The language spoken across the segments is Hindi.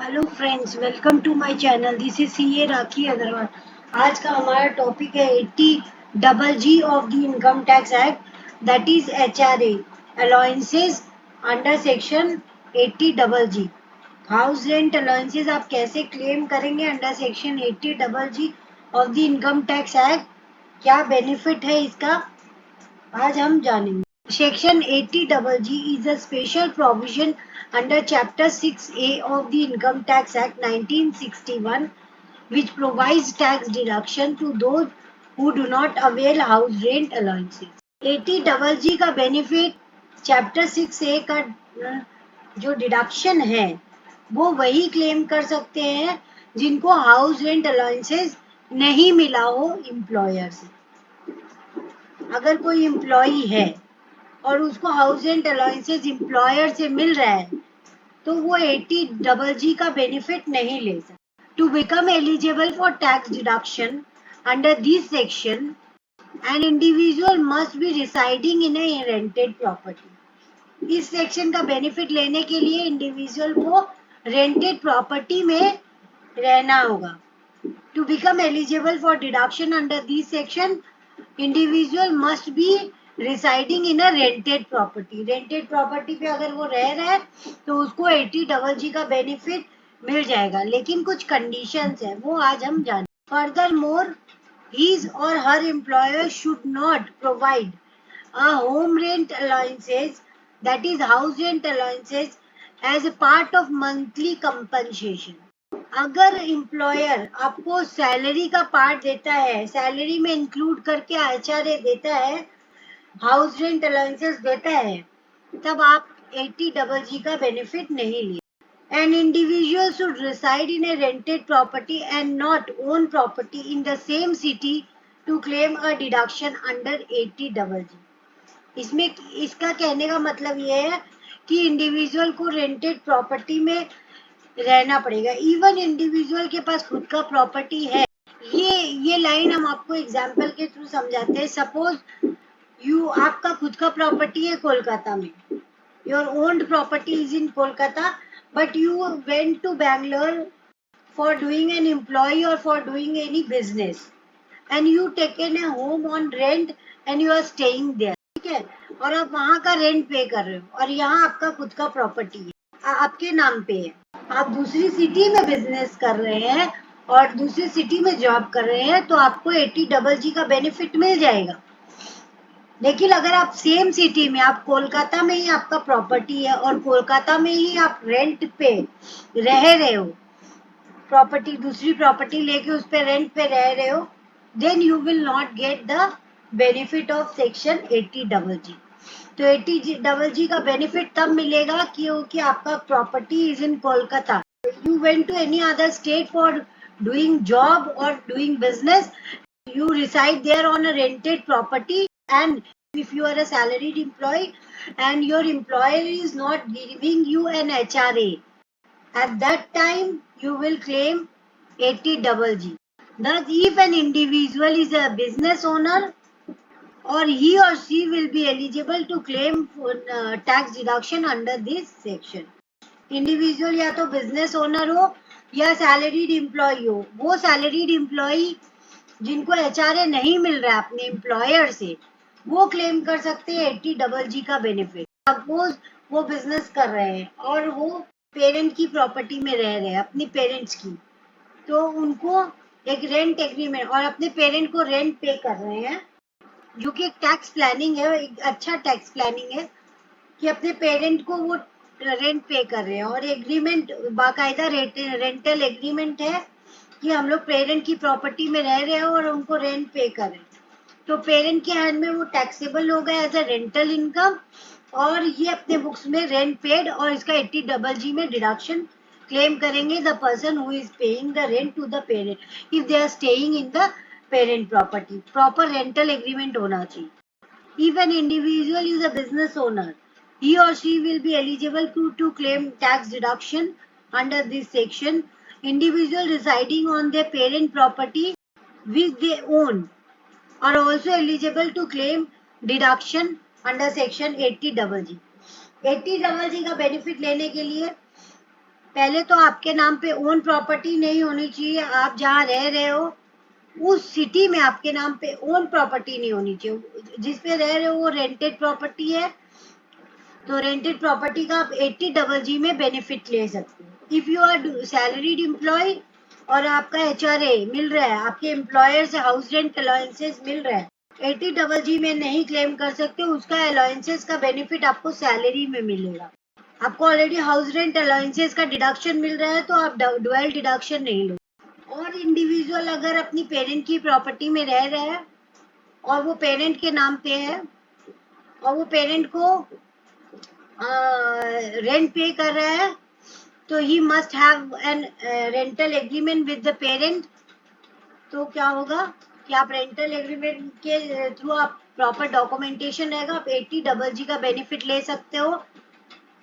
Hello friends, welcome to my channel. This is CA Rakhi Agarwal. आज का हमारा टॉपिक है 80GG of the income tax act, that is HRA allowances under section 80GG। House rent allowances आप कैसे क्लेम करेंगे under section 80GG of the income tax act, क्या बेनिफिट है इसका, आज हम जानेंगे। Section 80GG is a special provision under Chapter 6A of the Income Tax Act 1961, which provides tax deduction to those who do not avail house rent allowances. 80GG का बेनिफिट चैप्टर 6A का जो डिडक्शन है वो वही क्लेम कर सकते हैं जिनको हाउस रेंट अलाउंसेस नहीं मिला हो एम्प्लॉयर से। अगर कोई एम्प्लॉई है और उसको हाउस रेंट अलाउंसेस एम्प्लॉयर से मिल रहा है तो वो 80GG का बेनिफिट नहीं ले सकता। To become eligible for tax deduction under this section an individual must be residing in a rented property. इस सेक्शन का बेनिफिट लेने के लिए इंडिविजुअल को रेंटेड प्रॉपर्टी में रहना होगा। To become eligible for deduction under this section individual must be residing in a rented property. Rented property पे अगर वो रह रहा है तो उसको 80GG का बेनिफिट मिल जाएगा, लेकिन कुछ कंडीशंस है वो आज हम जाने। Further more, his or her employer should not provide a home rent allowances, that is house rent allowances, as a part of monthly compensation. अगर एम्प्लॉयर आपको सैलरी का पार्ट देता है, सैलरी में इंक्लूड करके HRA देता है, हाउस रेंट अलाउंसेस देता है, तब आप 80GG का बेनिफिट नहीं लिए। An individual should reside in a rented property and not own property in the same city to claim a deduction under 80GG. इसमें इसका कहने का मतलब ये है कि इंडिविजुअल को रेंटेड प्रॉपर्टी में रहना पड़ेगा, इवन इंडिविजुअल के पास खुद का प्रॉपर्टी है। ये लाइन हम आपको एग्जाम्पल के थ्रू समझाते हैं। सपोज आपका खुद का प्रॉपर्टी है कोलकाता में, your owned property is in Kolkata, but you went to Bangalore for doing an employee or for doing any business and you taken a home on rent and you are staying there, ठीक है, और आप वहाँ का रेंट पे कर रहे हो और यहाँ आपका खुद का प्रॉपर्टी है, आपके नाम पे है, आप दूसरी सिटी में बिजनेस कर रहे हैं और दूसरी सिटी में जॉब कर रहे हैं तो आपको 80GG का बेनिफिट मिल जाएगा। लेकिन अगर आप सेम सिटी में, आप कोलकाता में ही आपका प्रॉपर्टी है और कोलकाता में ही आप रेंट पे रह रहे हो, प्रॉपर्टी दूसरी प्रॉपर्टी लेके उस पे रेंट पे रह रहे हो, then you will not get the benefit of section 80GG। तो 80GG का बेनिफिट तब मिलेगा क्योंकि आपका property is in Kolkata. You went to any other state for doing job और doing business, you reside there on a rented property, and if you are a salaried employee and your employer is not giving you an HRA, at that time you will claim 80GG. Thus, if an individual is a business owner, or he or she will be eligible to claim for tax deduction under this section. Individual या तो बिजनेस ओनर हो या सैलरीड एम्प्लॉय हो, वो सैलरीड एम्प्लॉय जिनको HRA नहीं मिल रहा है अपने एम्प्लॉयर से, वो क्लेम कर सकते हैं 80GG का बेनिफिट। सपोज वो बिजनेस कर रहे हैं और वो पेरेंट की प्रॉपर्टी में रह रहे हैं, अपनी पेरेंट्स की, तो उनको एक रेंट एग्रीमेंट और अपने पेरेंट को रेंट पे कर रहे हैं, जो कि एक टैक्स प्लानिंग है, एक अच्छा टैक्स प्लानिंग है कि अपने पेरेंट को वो रेंट पे कर रहे हैं और एग्रीमेंट बाकायदा रेंटल एग्रीमेंट है कि हम लोग पेरेंट की प्रॉपर्टी में रह रहे हैं और उनको रेंट पे कर रहे हैं, तो पेरेंट के हैंड में वो टैक्सेबल होगा एज अ रेंटल इनकम और ये अपने बुक्स में रेंट पेड और इसका 80GG में डिडक्शन क्लेम करेंगे the person who is paying the rent to the parent if they are staying in the parent property. Proper rental agreement होना चाहिए। If an individual is a business owner, he or she will be eligible to claim tax deduction under this section. Individual residing on their parent property which they own are also eligible to claim deduction under section 80GG. 80GG का बेनिफिट लेने के लिए पहले तो आपके नाम पे ओन प्रॉपर्टी नहीं होनी चाहिए, आप जहाँ रह रहे हो उस सिटी में आपके नाम पे ओन प्रॉपर्टी नहीं होनी चाहिए, जिस पे रह रहे हो वो रेंटेड प्रॉपर्टी है, तो रेंटेड प्रॉपर्टी का आप 80GG में बेनिफिट ले सकते हो। If you are salaried employ और आपका HRA मिल रहा है, आपके एम्प्लॉयर से हाउस रेंट अलाउंसेस मिल रहा है, 80GG में नहीं क्लेम कर सकते, उसका अलाउंसेस का बेनिफिट आपको सैलरी में मिलेगा। आपको ऑलरेडी हाउस रेंट अलाउंसेस का डिडक्शन मिल रहा है, तो आप डुअल डिडक्शन नहीं लो। और इंडिविजुअल अगर अपनी पेरेंट की प्रॉपर्टी में रह रहा है और वो पेरेंट के नाम पे है और वो पेरेंट को रेंट पे कर रहा है, तो he must have an rental agreement with the parent. तो क्या होगा कि आप रेंटल एग्रीमेंट के थ्रू आप प्रॉपर डॉक्यूमेंटेशन रहेगा, आप 80GG का बेनिफिट ले सकते हो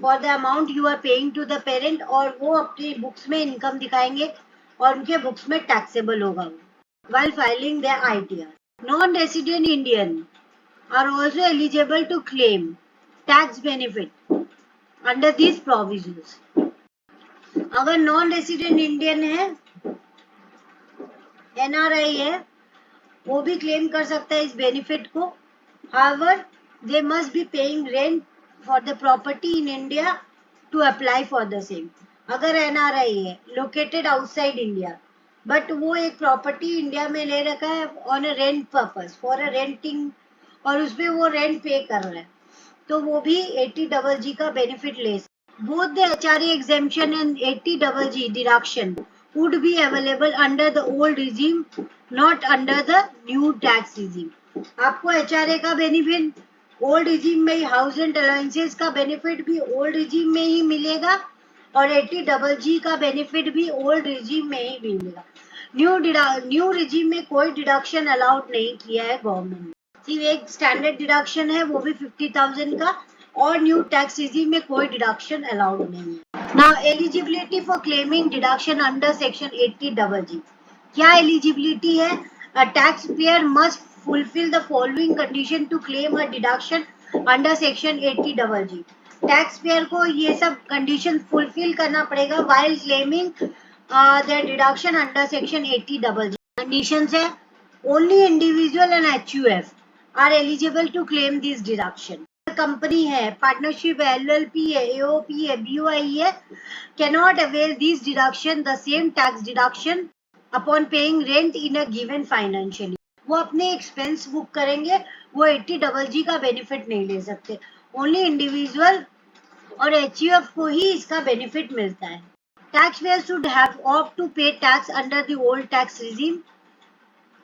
for the amount you are paying to the parent, और वो अपनी बुक्स में इनकम दिखाएंगे और उनके बुक्स में टैक्सेबल होगा while filing their ITR. Non-resident Indian are also eligible to claim tax benefit under these provisions. अगर नॉन रेसिडेंट इंडियन है, NRI है, वो भी क्लेम कर सकता है इस बेनिफिट को। However, they must be paying rent for the property in India to apply for the same. अगर NRI है, located outside India, बट वो एक प्रॉपर्टी इंडिया में ले रखा है on a rent purpose, for a renting, और उसपे वो रेंट पे कर रहा है, तो वो भी 80GG का बेनिफिट ले सकते। Both the HRA exemption and 80GG deduction would be available under the old regime, not under the new tax regime. आपको HRA का बेनिफिट ओल्ड रिजीम में ही, हाउस रेंट अलाउंसेस का बेनिफिट भी ओल्ड रिजीम में ही मिलेगा और 80GG का बेनिफिट भी ओल्ड रिजीम में ही मिलेगा। न्यू रिजीम में कोई डिडक्शन अलाउड नहीं किया है गवर्नमेंट ने, सिर्फ एक स्टैंडर्ड डिडक्शन है, वो भी 50,000 का, और न्यू टैक्स रिजीम में कोई डिडक्शन अलाउड नहीं है। Now eligibility for claiming deduction under section 80GG। क्या एलिजिबिलिटी है? A tax payer must fulfill the following condition to claim a deduction under section 80GG. Tax payer को ये सब कंडीशन फुलफिल करना पड़ेगा while claiming their deduction under section 80GG. Conditions है, only individual and HUF are eligible to claim this deduction. Company है, पार्टनरशिप है, LLP है, AOP है, BOI है, cannot avail this deduction the same tax deduction upon paying rent in a given financial year. वो अपने एक्सपेंस बुक करेंगे, वो 80GG का बेनिफिट नहीं ले सकते, ओनली इंडिविजुअल और HUF को ही इसका बेनिफिट मिलता है। Taxpayer should have opt to pay tax under the old tax regime.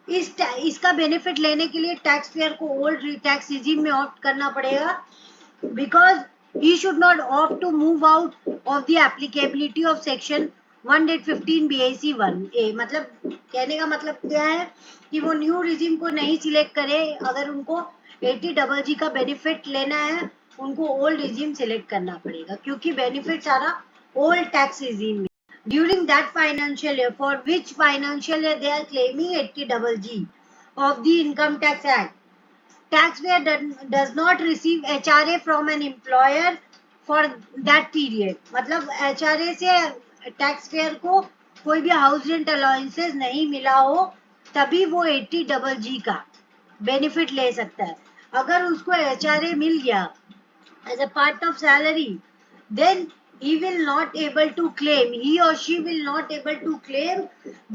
इसका बेनिफिट लेने के लिए टैक्स पेयर को ओल्ड टैक्स रिजीम में ऑप्ट करना पड़ेगा, because he should not opt to move out of the applicability of section 115 BIC 1A। मतलब कहने का मतलब क्या है कि वो न्यू रिजीम को नहीं सिलेक्ट करे, अगर उनको 80GG का बेनिफिट लेना है उनको ओल्ड रिजीम सिलेक्ट करना पड़ेगा, क्योंकि बेनिफिट सारा ओल्ड टैक्स रिजीम में। During that financial year, for which financial year they are claiming 80GG of the Income Tax Act, taxpayer does not receive HRA from an employer for that period. मतलब HRA से taxpayer को कोई भी हाउस रेंट अलाउंसेस नहीं मिला हो, तभी वो 80GG का बेनिफिट ले सकता है। अगर उसको HRA मिल गया as a part of salary, then he will not able to claim, he or she will not able to claim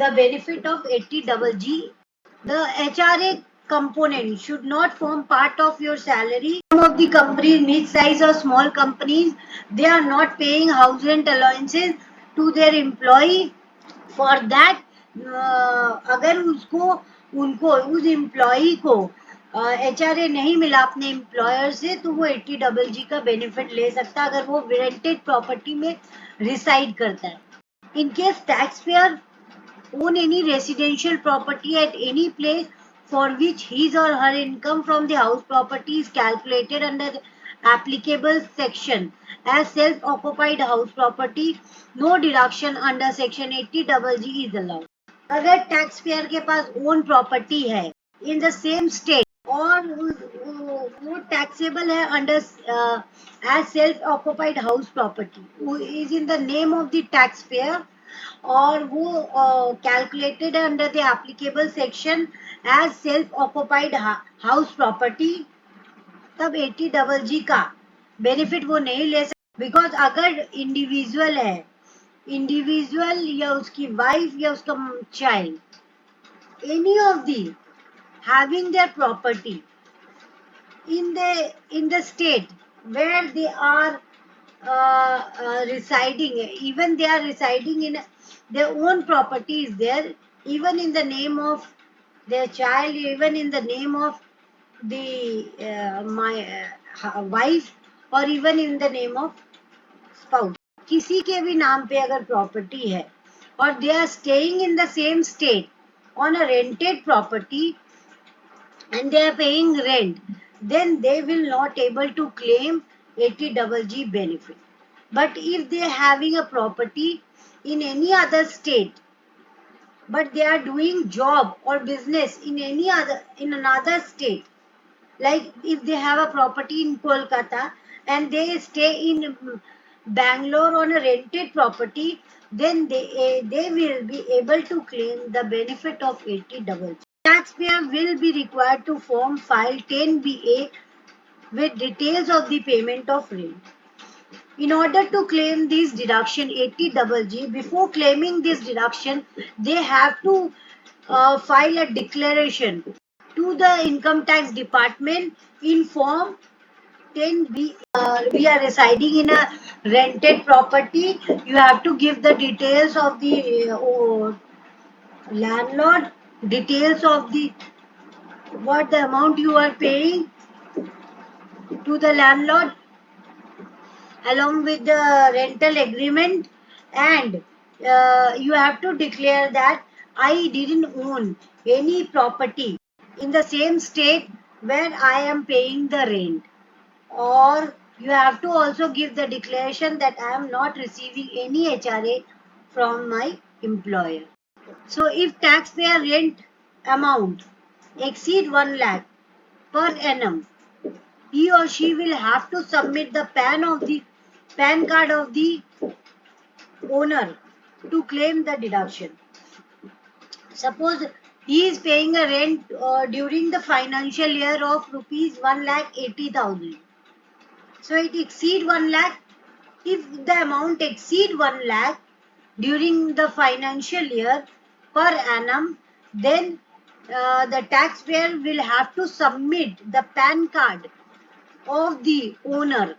the benefit of 80GG. The HRA component should not form part of your salary. Some of the companies, mid-size or small companies, they are not paying house rent allowances to their employee. For that, अगर उसको उनको उस एम्प्लॉई को HRA नहीं मिला अपने एम्प्लॉयर से, तो वो 80GG का बेनिफिट ले सकता है अगर वो रेंटेड प्रॉपर्टी में रिसाइड करता है। In case tax payer own any residential property at any place for which his or her income from the house property is calculated under the applicable section as self-occupied house property, no deduction under section 80GG is allowed. अगर टैक्स पेयर के पास ओन प्रॉपर्टी है इन द सेम स्टेट और वो taxable है under as self-occupied house property, is in the name of the taxpayer, और वो calculated under the applicable section as self-occupied house property, तब 80GGB का बेनिफिट वो नहीं ले सकते, बिकॉज अगर इंडिविजुअल है, इंडिविजुअल या उसकी वाइफ या उसका child, any of the having their property in the state where they are residing, even they are residing in their own property is there, even in the name of their child, even in the name of the my wife, or even in the name of spouse, किसी के भी नाम पे अगर प्रॉपर्टी है और they are staying in the same state on a rented property and they are paying rent, then they will not able to claim 80GGB benefit. But if they are having a property in any other state, but they are doing job or business in another state, like if they have a property in Kolkata and they stay in Bangalore on a rented property, then they will be able to claim the benefit of 80GGB. Taxpayer will be required to form file 10BA with details of the payment of rent. In order to claim this deduction 80GGB, before claiming this deduction, they have to file a declaration to the income tax department in form 10B. We are residing in a rented property. You have to give the details of the landlord, details of the what the amount you are paying to the landlord along with the rental agreement, and you have to declare that I didn't own any property in the same state where I am paying the rent, or you have to also give the declaration that I am not receiving any HRA from my employer. So if taxpayer rent amount exceed 1 lakh per annum, he or she will have to submit the PAN card of the owner to claim the deduction. Suppose he is paying a rent during the financial year of rupees 1,80,000. So it exceed 1 lakh. If the amount exceed 1 lakh during the financial year per annum, then the taxpayer will have to submit the PAN card of the owner.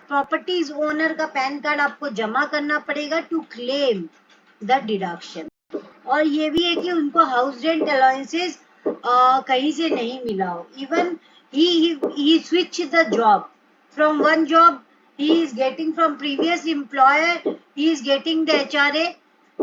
Properties owner का पैन कार्ड आपको जमा करना पड़ेगा टू क्लेम द डिडक्शन. और ये भी है कि उनको हाउस रेंट अलाउंसेस कहीं से नहीं मिला हो. Even he switch the job from one job he is getting from previous employer, he is getting the HRA,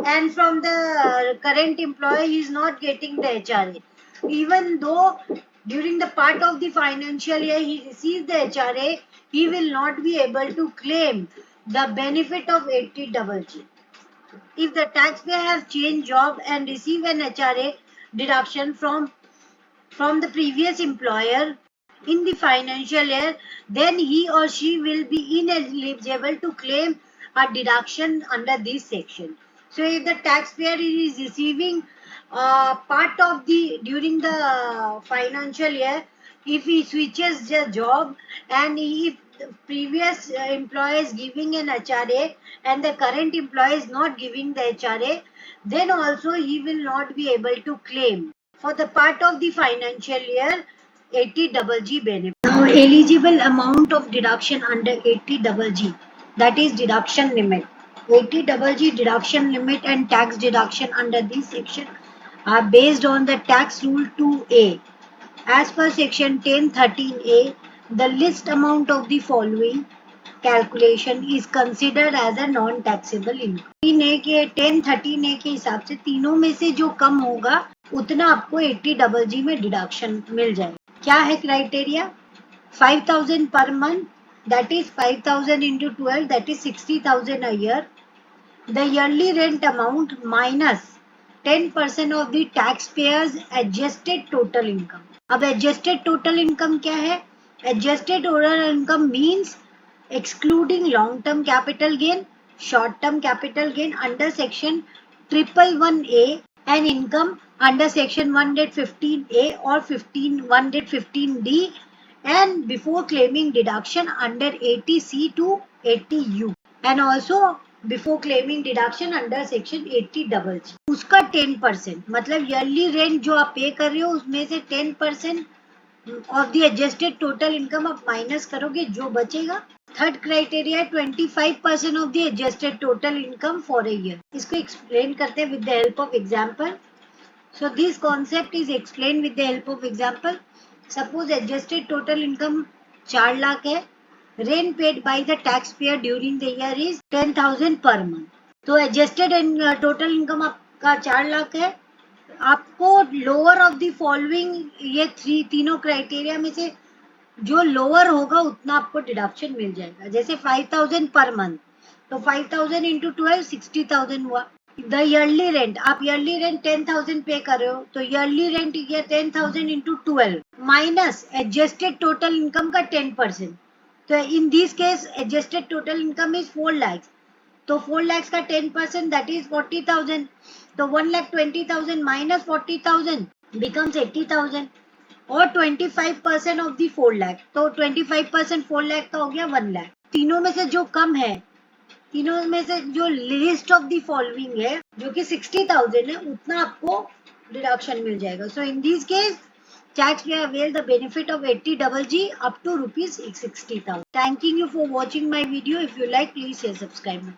and from the current employer he is not getting the HRA. Even though during the part of the financial year he receives the HRA, he will not be able to claim the benefit of 80GGB. If the taxpayer has changed job and receive an HRA deduction from the previous employer in the financial year, then he or she will be ineligible to claim a deduction under this section. So if the taxpayer is receiving part of during the financial year, if he switches the job and if the previous employer is giving an HRA and the current employer is not giving the HRA, then also he will not be able to claim for the part of the financial year 80GGB benefit. Now eligible amount of deduction under 80GGB, that is deduction limit. 80GGB deduction limit and tax deduction under this section are based on the tax rule 2A. As per section 1013A, the list amount of the following calculation is considered as a non-taxable income. 1013A के हिसाब से तीनों में से जो कम होगा उतना आपको 80GGB में डिडक्शन मिल जाएगा. क्या है criteria? 5,000 per month, that is 5,000 into 12, that is 60,000 a year. The yearly rent amount minus 10% of the taxpayer's adjusted total income. अब adjusted total income क्या है? Adjusted total income means excluding long-term capital gain, short-term capital gain under section 111A and income under section 115A or 115D and before claiming deduction under 80C to 80U and also before claiming deduction under section 80GG. उसका 10% मतलब yearly rent जो आप पे कर रहे हो उसमें से 10% of the adjusted total income आप माइनस करोगे जो बचेगा. Third criteria 25% of the adjusted total income for a year. इसको एक्सप्लेन करते हैं with the help of example. So this concept is explain with the help of example. Suppose adjusted total income 4 lakh है. Rent paid by the tax payer during the year is 10,000 per month. तो एडजस्टेड टोटल इनकम आपका 4 लाख है. आपको लोअर ऑफ द फॉलोइंग ये तीनों क्राइटेरिया में से जो लोअर होगा उतना आपको डिडक्शन मिल जाएगा. जैसे 5,000 पर मंथ तो 5,000 इंटू 12 60,000 हुआ. द ईयरली रेंट आप ईयरली रेंट 10,000 पे कर रहे हो तो ईयरली रेंट ये 10,000 into 12 minus adjusted total income का 10%. तो इन this case adjusted total income is 4 lakh. तो 4 लाख का 10% दैट इज 40,000. तो 1,20,000 माइनस 40,000 बिकम्स 80,000 और 25% ऑफ द 4 लाख. तो 25% 4 लाख का हो गया 1 लाख. तीनों में से जो कम है, तीनों में से जो लिस्ट ऑफ द फॉलोइंग है जो कि 60,000 है उतना आपको डिडक्शन मिल जाएगा. So in this case taxpayer avail the benefit of 80GG up to rupees 60,000. Thanking you for watching my video. If you like, please share, subscribe.